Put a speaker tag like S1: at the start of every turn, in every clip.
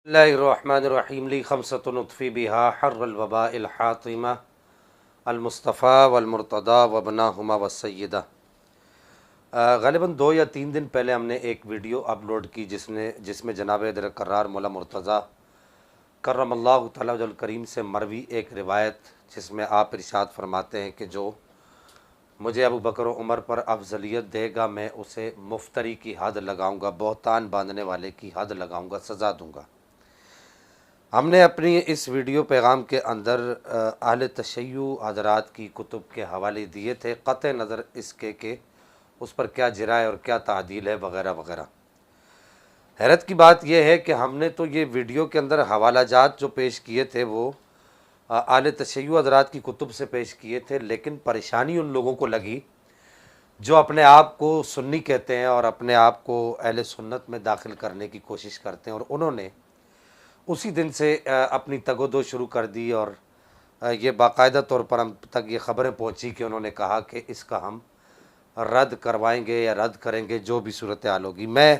S1: اللہ الرحمن الرحیم لی خمسۃ نطفی بہا حر الوباء الحاطمہ المصطفیٰ والمرتضیٰ وابناہما والسیدہ۔ غالباً 2 یا 3 دن پہلے ہم نے ایک ویڈیو اپلوڈ کی جس میں جناب حیدر کرار مولا مرتضیٰ کرم اللہ تعالیٰ وجہ الکریم سے مروی ایک روایت جس میں آپ ارشاد فرماتے ہیں کہ جو مجھے ابو بکر و عمر پر افضلیت دے گا میں اسے مفتری کی حد لگاؤں گا، بہتان باندھنے والے کی حد لگاؤں گا، سزا دوں گا۔ ہم نے اپنی اس ویڈیو پیغام کے اندر اہل تشیع حضرات کی کتب کے حوالے دیے تھے، قطع نظر اس کے کہ اس پر کیا جرائے اور کیا تعدیل ہے وغیرہ وغیرہ۔ حیرت کی بات یہ ہے کہ ہم نے تو یہ ویڈیو کے اندر حوالہ جات جو پیش کیے تھے وہ اہل تشیع حضرات کی کتب سے پیش کیے تھے، لیکن پریشانی ان لوگوں کو لگی جو اپنے آپ کو سنی کہتے ہیں اور اپنے آپ کو اہل سنت میں داخل کرنے کی کوشش کرتے ہیں، اور انہوں نے اسی دن سے اپنی تگ و دو شروع کر دی، اور یہ باقاعدہ طور پر ہم تک یہ خبریں پہنچی کہ انہوں نے کہا کہ اس کا ہم رد کروائیں گے یا رد کریں گے، جو بھی صورتحال ہوگی۔ میں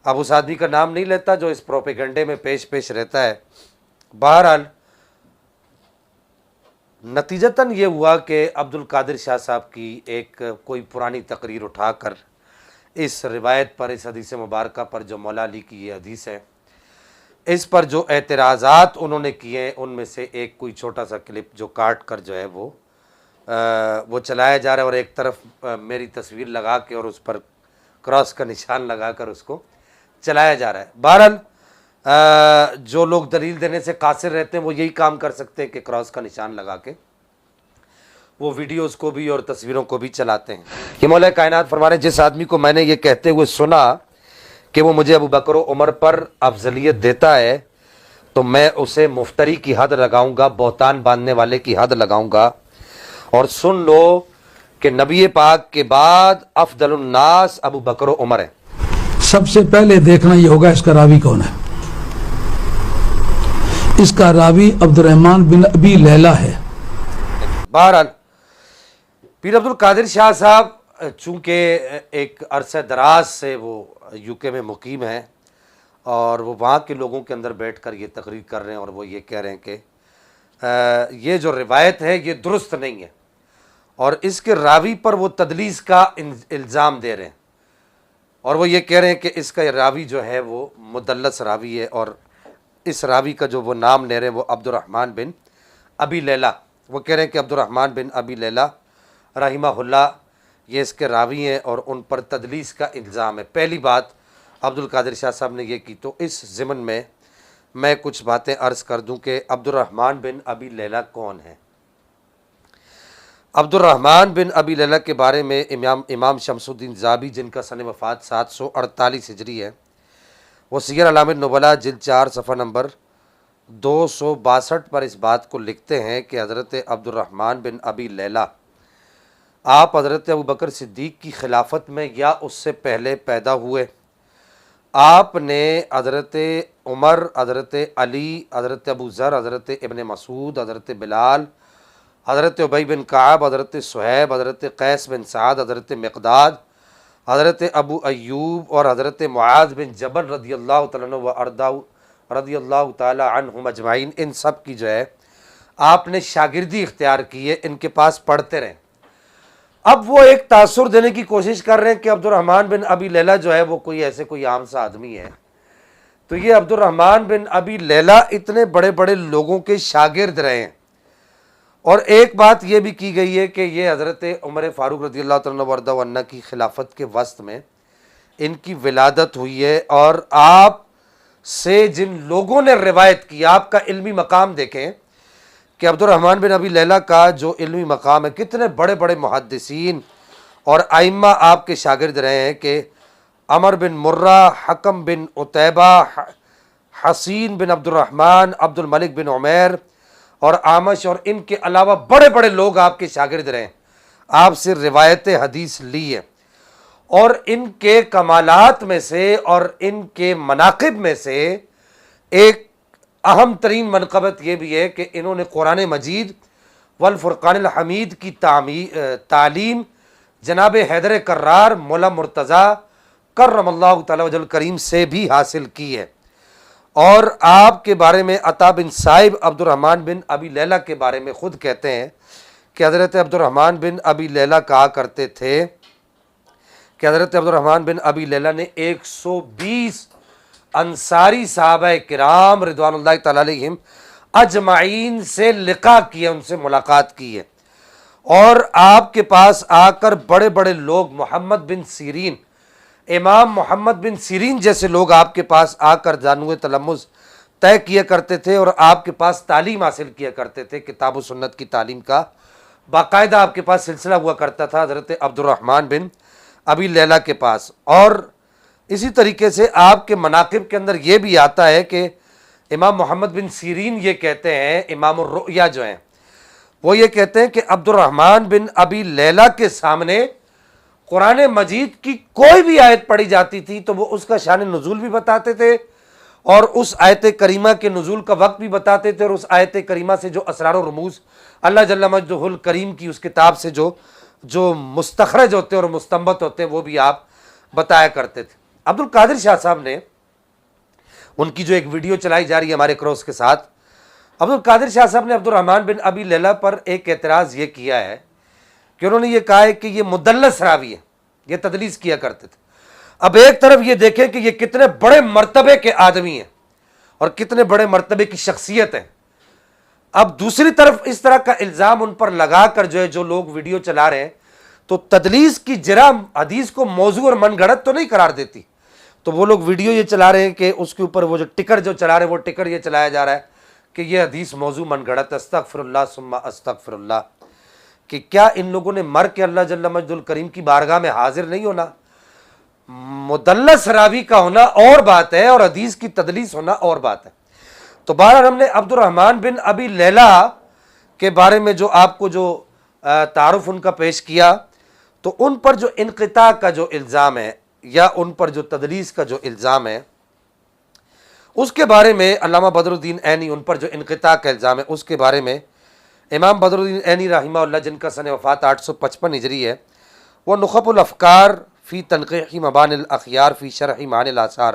S1: اب اس آدمی کا نام نہیں لیتا جو اس پروپیگنڈے میں پیش رہتا ہے۔ بہرحال نتیجتاً یہ ہوا کہ عبد القادر شاہ صاحب کی ایک کوئی پرانی تقریر اٹھا کر اس روایت پر، اس حدیث مبارکہ پر جو مولا علی کی یہ حدیث ہے، اس پر جو اعتراضات انہوں نے کیے ہیں ان میں سے ایک کوئی چھوٹا سا کلپ جو کاٹ کر جو ہے وہ چلایا جا رہا ہے، اور ایک طرف میری تصویر لگا کے اور اس پر کراس کا نشان لگا کر اس کو چلایا جا رہا ہے۔ بہرحال جو لوگ دلیل دینے سے قاصر رہتے ہیں وہ یہی کام کر سکتے ہیں کہ کراس کا نشان لگا کے وہ ویڈیوز کو بھی اور تصویروں کو بھی چلاتے ہیں۔ یہ مولا کائنات فرما رہے ہیں جس آدمی کو میں نے یہ کہتے ہوئے سنا کہ وہ مجھے ابو بکر و عمر پر افضلیت دیتا ہے تو میں اسے مفتری کی حد لگاؤں گا، بہتان باندھنے والے کی حد لگاؤں گا۔ اور سن لو کہ نبی پاک کے بعد افضل الناس ابو بکر و عمر ہے۔
S2: سب سے پہلے دیکھنا یہ ہوگا اس کا راوی کون ہے۔ اس کا راوی عبد الرحمن بن ابی لیلہ ہے۔
S1: بہرحال پیر عبد القادر شاہ صاحب چونکہ ایک عرصہ دراز سے وہ یو کے میں مقیم ہیں اور وہ وہاں کے لوگوں کے اندر بیٹھ کر یہ تقریر کر رہے ہیں، اور وہ یہ کہہ رہے ہیں کہ یہ جو روایت ہے یہ درست نہیں ہے، اور اس کے راوی پر وہ تدلیس کا الزام دے رہے ہیں، اور وہ یہ کہہ رہے ہیں کہ اس کا راوی جو ہے وہ مدلس راوی ہے، اور اس راوی کا جو وہ نام لے رہے ہیں وہ عبد الرحمن بن ابی لیلہ، وہ کہہ رہے ہیں کہ عبد الرحمن بن ابی لیلہ رحمہ اللہ یہ اس کے راوی ہیں اور ان پر تدلیس کا الزام ہے۔ پہلی بات عبد القادر شاہ صاحب نے یہ کی، تو اس ضمن میں کچھ باتیں عرض کر دوں کہ عبد الرحمن بن ابی لیلہ کون ہے۔ عبد الرحمن بن ابی لیلہ کے بارے میں امام شمس الدین ذہبی جن کا سن وفات 748 ہجری ہے، وہ سیر اعلام النبلاء جلد 4 صفحہ نمبر 262 پر اس بات کو لکھتے ہیں کہ حضرت عبد الرحمن بن ابی لیلہ آپ حضرت ابو بکر صدیق کی خلافت میں یا اس سے پہلے پیدا ہوئے۔ آپ نے حضرت عمر، حضرت علی، حضرت ابو ذر، حضرت ابن مسعود، حضرت بلال، حضرت ابی بن کعب، حضرت صہیب، حضرت قیس بن سعد، حضرت مقداد، حضرت ابو ایوب اور حضرت معاذ بن جبل رضی اللہ تعالیٰ عنہ و ارضاہ رضی اللہ تعالیٰ عنہم اجمعین، ان سب کی جو ہے آپ نے شاگردی اختیار کی ہے، ان کے پاس پڑھتے رہیں۔ اب وہ ایک تاثر دینے کی کوشش کر رہے ہیں کہ عبد الرحمن بن ابی لیلہ جو ہے وہ کوئی عام سا آدمی ہے، تو یہ عبد الرحمن بن ابی لیلہ اتنے بڑے بڑے لوگوں کے شاگرد رہے ہیں۔ اور ایک بات یہ بھی کی گئی ہے کہ یہ حضرت عمر فاروق رضی اللہ تعالیٰ عنہ کی خلافت کے وسط میں ان کی ولادت ہوئی ہے، اور آپ سے جن لوگوں نے روایت کی، آپ کا علمی مقام دیکھیں کہ عبد الرحمن بن ابی لیلہ کا جو علمی مقام ہے، کتنے بڑے بڑے محدثین اور ائمہ آپ کے شاگرد رہے ہیں کہ عمر بن مرہ، حکم بن عتیبہ، حسین بن عبد الرحمن، عبد الملک بن عمیر اور عامش، اور ان کے علاوہ بڑے بڑے لوگ آپ کے شاگرد رہے ہیں، آپ سے روایت حدیث لی ہے۔ اور ان کے کمالات میں سے اور ان کے مناقب میں سے ایک اہم ترین منقبت یہ بھی ہے کہ انہوں نے قرآن مجید والفرقان الحمید کی تعلیم جناب حیدر کرار مولا مرتضیٰ کرم اللہ تعالیٰ وجہ الکریم سے بھی حاصل کی ہے، اور آپ کے بارے میں عطا بن صائب عبد الرحمن بن ابی لیلہ کے بارے میں خود کہتے ہیں کہ حضرت عبد الرحمن بن ابی لیلہ کہا کرتے تھے کہ حضرت عبد الرحمن بن ابی لیلہ نے 120 انصاری صحابہ کرام رضوان اللہ تعالی علیہم اجمعین سے لقاء کیا، ان سے ملاقات کی ہے، اور آپ کے پاس آ کر بڑے بڑے لوگ محمد بن سیرین، امام محمد بن سیرین جیسے لوگ آپ کے پاس آ کر دانوِ تلمذ طے کیا کرتے تھے اور آپ کے پاس تعلیم حاصل کیا کرتے تھے، کتاب و سنت کی تعلیم کا باقاعدہ آپ کے پاس سلسلہ ہوا کرتا تھا حضرت عبد الرحمن بن ابی لیلہ کے پاس۔ اور اسی طریقے سے آپ کے مناقب کے اندر یہ بھی آتا ہے کہ امام محمد بن سیرین یہ کہتے ہیں، امام الرؤیا جو ہیں وہ یہ کہتے ہیں کہ عبد الرحمن بن ابی لیلہ کے سامنے قرآن مجید کی کوئی بھی آیت پڑھی جاتی تھی تو وہ اس کا شان نزول بھی بتاتے تھے اور اس آیت کریمہ کے نزول کا وقت بھی بتاتے تھے، اور اس آیت کریمہ سے جو اسرار و رموز اللہ جل مجدہ الکریم کی اس کتاب سے جو مستخرج ہوتے اور مستنبط ہوتے وہ بھی آپ بتایا کرتے تھے۔ عبد القادر شاہ صاحب نے ان کی جو ایک ویڈیو چلائی جا رہی ہے ہمارے کروس کے ساتھ، عبد القادر شاہ صاحب نے عبد الرحمن بن ابی لیلہ پر ایک اعتراض یہ کیا ہے کہ انہوں نے یہ کہا ہے کہ یہ مدلس راوی ہے، یہ تدلیس کیا کرتے تھے۔ اب ایک طرف یہ دیکھیں کہ یہ کتنے بڑے مرتبے کے آدمی ہیں اور کتنے بڑے مرتبے کی شخصیت ہے، اب دوسری طرف اس طرح کا الزام ان پر لگا کر جو لوگ ویڈیو چلا رہے ہیں تو تدلیس کی جرم حدیث کو موضوع اور من گھڑت تو نہیں قرار دیتی، تو وہ لوگ ویڈیو یہ چلا رہے ہیں کہ اس کے اوپر وہ جو ٹکر جو چلا رہے ہیں وہ ٹکر یہ چلایا جا رہا ہے کہ یہ حدیث موضوع من گھڑت، استغفر اللہ ثم استغفر اللہ، کہ کیا ان لوگوں نے مر کے اللہ جل مجدہ الکریم کی بارگاہ میں حاضر نہیں ہونا؟ مدلس راوی کا ہونا اور بات ہے اور حدیث کی تدلیس ہونا اور بات ہے۔ تو بہرحال ہم نے عبد الرحمن بن ابی لیلہ کے بارے میں جو آپ کو جو تعارف ان کا پیش کیا، تو ان پر جو انقطاع کا جو الزام ہے یا ان پر جو تدلیس کا جو الزام ہے اس کے بارے میں علامہ بدر الدین عینی، ان پر جو انقطاع کا الزام ہے اس کے بارے میں امام بدر الدین عینی رحمہ اللہ جن کا سن وفات 855 ہجری ہے، وہ نخب الافکار فی تنقیح مبانی الاخیار فی شرح معانی الاثار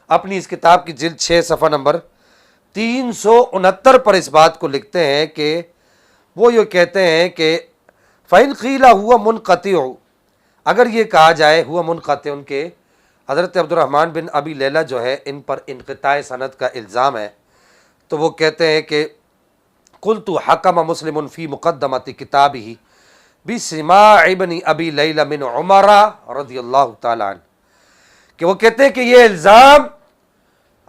S1: اپنی اس کتاب کی جلد 6 صفحہ نمبر 369 پر اس بات کو لکھتے ہیں کہ وہ یہ کہتے ہیں کہ فَإِنْ قِيلَ هُوَ مُنْقَطِعُ، اگر یہ کہا جائے ہوا منقطع، ان کے حضرت عبد الرحمن بن ابی لیلہ جو ہے ان پر انقطاع سند کا الزام ہے، تو وہ کہتے ہیں کہ قلت حکم مسلم فی مقدمۃ کتابہ بسماع ابن ابی لیلہ من عمر رضی اللہ تعالیٰ عنہ، کہ وہ کہتے ہیں کہ یہ الزام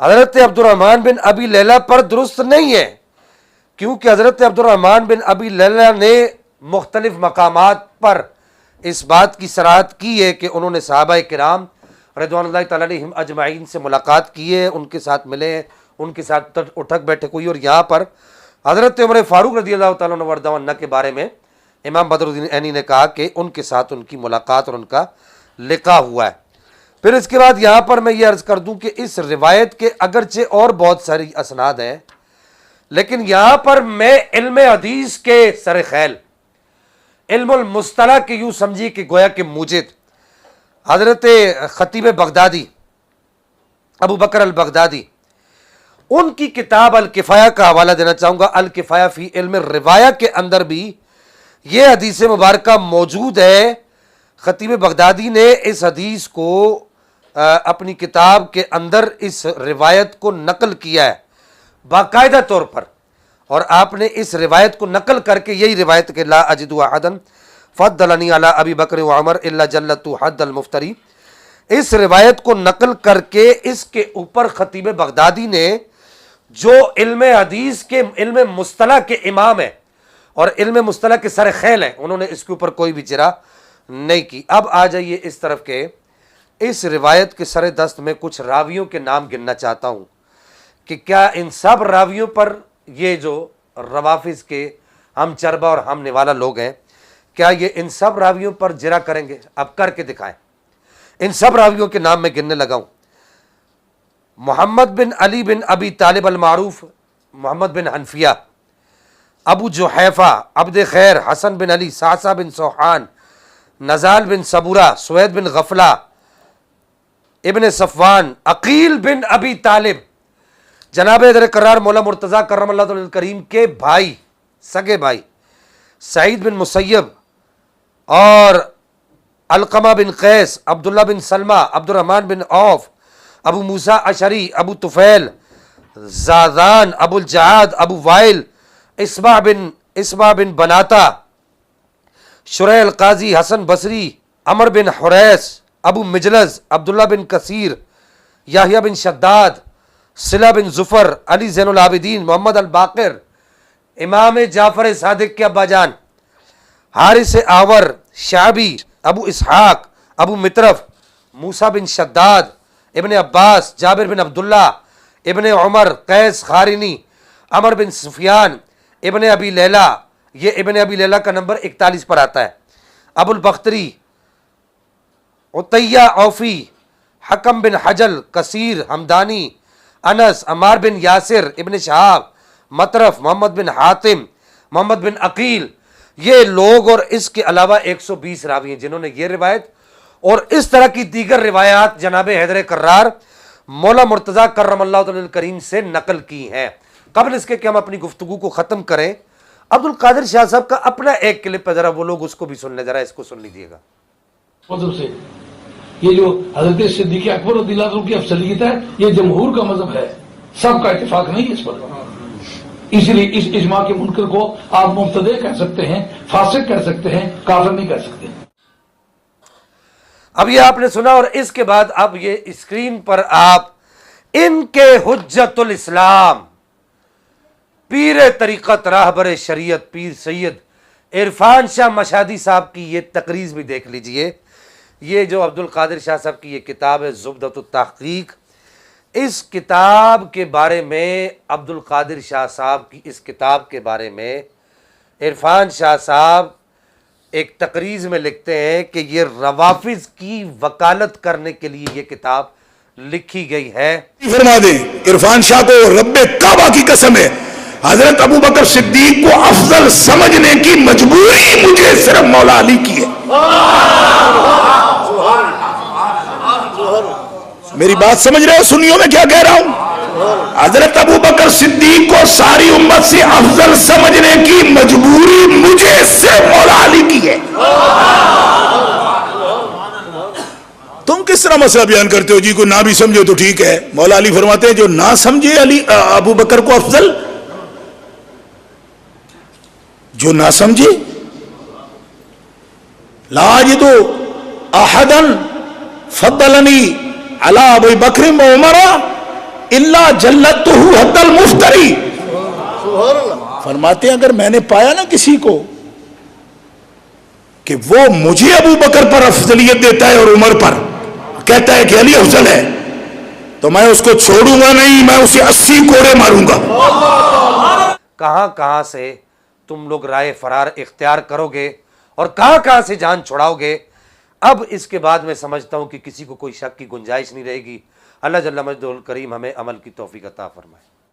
S1: حضرت عبد الرحمن بن ابی لیلہ پر درست نہیں ہے، کیونکہ حضرت عبد الرحمن بن ابی لیلہ نے مختلف مقامات پر اس بات کی صراحت کی ہے کہ انہوں نے صحابہ کرام رضوان اللہ تعالیٰ علیہم اجمعین سے ملاقات کی ہے، ان کے ساتھ ملے ہیں، ان کے ساتھ اٹھک بیٹھک ہوئی، اور یہاں پر حضرت عمر فاروق رضی اللہ تعالیٰ عنہ وارضاہ عنہ کے بارے میں امام بدر الدین عینی نے کہا کہ ان کے ساتھ ان کی ملاقات اور ان کا لقاء ہوا ہے۔ پھر اس کے بعد یہاں پر میں یہ عرض کر دوں کہ اس روایت کے اگرچہ اور بہت ساری اسناد ہیں، لیکن یہاں پر میں علم حدیث کے سر خیل، علم المصطلح کے یوں سمجھی کہ گویا کہ موجد حضرت خطیب بغدادی ابو بکر البغدادی، ان کی کتاب الکفایہ کا حوالہ دینا چاہوں گا۔ الکفایہ فی علم الروایہ کے اندر بھی یہ حدیث مبارکہ موجود ہے۔ خطیب بغدادی نے اس حدیث کو اپنی کتاب کے اندر اس روایت کو نقل کیا ہے باقاعدہ طور پر، اور آپ نے اس روایت کو نقل کر کے یہی روایت کہ لا اجد احدا فضلنی علی ابی بکر وعمر الا جلت حد المفتری، اس روایت کو نقل کر کے اس کے اوپر خطیب بغدادی نے جو علم حدیث کے علم مصطلح کے امام ہیں اور علم مصطلح کے سر خیل ہیں، انہوں نے اس کے اوپر کوئی بھی چرا نہیں کی۔ اب آ جائیے اس طرف کے اس روایت کے سر دست میں کچھ راویوں کے نام گننا چاہتا ہوں کہ کیا ان سب راویوں پر یہ جو روافظ کے ہم چربہ اور ہم نوالا لوگ ہیں، کیا یہ ان سب راویوں پر جرا کریں گے؟ اب کر کے دکھائیں۔ ان سب راویوں کے نام میں گننے لگا ہوں۔ محمد بن علی بن ابی طالب المعروف محمد بن حنفیہ، ابو جحیفہ، عبد خیر، حسن بن علی، صعصع بن سوحان، نزال بن صبورہ، سوید بن غفلہ، ابن صفوان، عقیل بن ابی طالب، جناب حیدر کرار مولا مرتضیٰ کرم اللہ تعالی کریم کے بھائی، سگے بھائی سعید بن مسیب اور علقمہ بن قیس، عبداللہ بن سلمہ، عبد الرحمن بن عوف، ابو موسیٰ اشعری، ابو طفیل، زادان، ابو الجعاد، ابو وائل، اسبع بن بناتا، شریح القاضی، حسن بصری، عمر بن حریث، ابو مجلز، عبداللہ بن کثیر، یحییٰ بن شداد، صلہ بن ظفر، علی زین العابدین، محمد الباقر، امام جعفر صادق کے ابا جان، حارث آور، شعبی، ابو اسحاق، ابو مطرف، موسیٰ بن شداد، ابن عباس، جابر بن عبداللہ، ابن عمر، قیس خارنی، عمر بن سفیان، ابن ابی لیلہ، یہ ابن ابی لیلہ کا نمبر 41 پر آتا ہے، ابو البختری، عطیہ عوفی، حکم بن حجل، کثیر، حمدانی، انس، عمار بن یاسر، ابن شہاب، مطرف، محمد بن حاتم، محمد بن عقیل، یہ لوگ اور اس کے علاوہ 120 راوی ہیں جنہوں نے یہ روایت اور اس طرح کی دیگر روایات جناب حیدر کرار مولا مرتضیٰ کرم اللہ تعالی کریم سے نقل کی ہیں۔ قبل اس کے کہ ہم اپنی گفتگو کو ختم کریں، عبد القادر شاہ صاحب کا اپنا ایک کلپ ہے، ذرا وہ لوگ اس کو بھی سن لیں، ذرا اس کو سن لیجیے گا۔
S2: مذہب سے یہ جو حضرت صدیق اکبر رضی اللہ عنہ کی افضلیت ہے، یہ جمہور کا مذہب ہے، سب کا اتفاق نہیں اس پر، اس لیے اس اجماع کے منکر کو آپ مبتدع کہہ سکتے ہیں، فاسق کہہ سکتے ہیں، کافر نہیں کہہ سکتے۔
S1: اب یہ آپ نے سنا، اور اس کے بعد اب یہ اسکرین پر آپ ان کے حجت الاسلام، پیر طریقت، راہبر شریعت، پیر سید عرفان شاہ مشہدی صاحب کی یہ تقریر بھی دیکھ لیجئے۔ یہ جو عبد القادر شاہ صاحب کی یہ کتاب ہے زبدۃ التحقیق، اس کتاب کے بارے میں عبد القادر شاہ صاحب کی اس کتاب کے بارے میں عرفان شاہ صاحب ایک تقریر میں لکھتے ہیں کہ یہ روافض کی وکالت کرنے کے لیے یہ کتاب لکھی گئی ہے۔
S3: فرما دیں عرفان شاہ کو رب کعبہ کی قسم ہے، حضرت ابو بکر صدیق کو افضل سمجھنے کی مجبوری مجھے صرف مولا علی کی ہے۔ میری بات سمجھ رہے ہو سنیوں میں کیا کہہ رہا ہوں؟ حضرت ابو بکر صدیق کو ساری امت سے افضل سمجھنے کی مجبوری مجھے صرف مولا علی کی ہے۔ تم کس طرح مسئلہ بیان کرتے ہو؟ جی کو نہ بھی سمجھو تو ٹھیک ہے، مولا علی فرماتے ہیں جو نہ سمجھے علی ابو بکر کو افضل، جو نہ سمجھے، لا اجد احدا فضلنی علی ابی بکر و عمر الا جلدتہ حد المفتری۔ فرماتے ہیں اگر میں نے پایا نا کسی کو کہ وہ مجھے ابو بکر پر افضلیت دیتا ہے اور عمر پر کہتا ہے کہ علی افضل ہے، تو میں اس کو چھوڑوں گا نہیں، میں اسے 80 کوڑے ماروں گا۔
S1: کہاں کہاں سے تم لوگ رائے فرار اختیار کرو گے اور کہاں کہاں سے جان چھڑاؤ گے۔ اب اس کے بعد میں سمجھتا ہوں کہ کسی کو کوئی شک کی گنجائش نہیں رہے گی۔ اللہ جل مجدہ الکریم ہمیں عمل کی توفیق عطا فرمائے۔